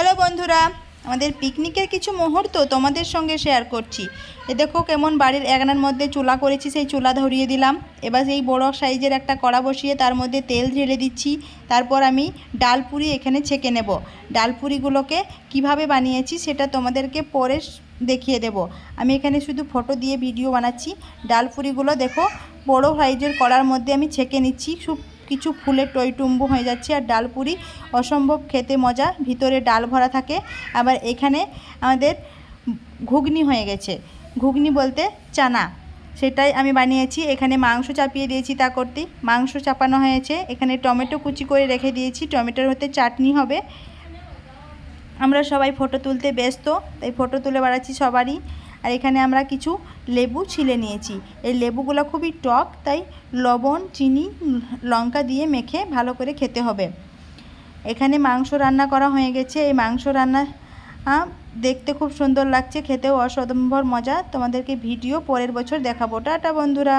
Hello বন্ধুরা, আমাদের পিকনিকের কিছু মুহূর্ত তোমাদের সঙ্গে শেয়ার করছি। এ দেখো কেমন বাড়ির একনার মধ্যে চুলা করেছি, সেই চুলা ধরিয়ে দিলাম। এবার সেই বড় সাইজের একটা কড়া বসিয়ে তার মধ্যে তেল ঢেলে দিচ্ছি। তারপর আমি ডালপুরি এখানে ছেঁকে নেব। ডালপুরিগুলোকে কিভাবে বানিয়েছি সেটা তোমাদেরকে পরে দেখিয়ে দেব। আমি এখানে শুধু ফটো দিয়ে ভিডিও বানাচ্ছি। ডালপুরিগুলো দেখো বড় সাইজের কড়ার মধ্যে আমি ছেঁকে নিচ্ছি। কিছু ফুলে টইটুম্বু হয়ে যাচ্ছে। আর ডালপুরি অসম্ভব খেতে মজা, ভিতরে ডাল ভরা থাকে। আবার এখানে আমাদের ঘুগনি হয়ে গেছে, ঘুগনি বলতে চানা, সেটাই আমি বানিয়েছি। এখানে মাংস চাপিয়ে দিয়েছি, তা করতেই মাংস চাপানো হয়েছে। এখানে টমেটো কুচি করে রেখে দিয়েছি, টমেটোর হতে চাটনি হবে। আমরা সবাই ফটো তুলতে ব্যস্ত, তাই ফটো তুলে বেড়াচ্ছি সবারই। আর এখানে আমরা কিছু লেবু ছিলে নিয়েছি। এই লেবুগুলো খুবই টক, তাই লবণ, চিনি, লঙ্কা দিয়ে মেখে ভালো করে খেতে হবে। এখানে মাংস রান্না করা হয়ে গেছে। এই মাংস রান্না দেখতে খুব সুন্দর লাগছে, খেতেও অসম্ভব মজা। তোমাদেরকে ভিডিও পরের বছর দেখাবো। টাটা বন্ধুরা।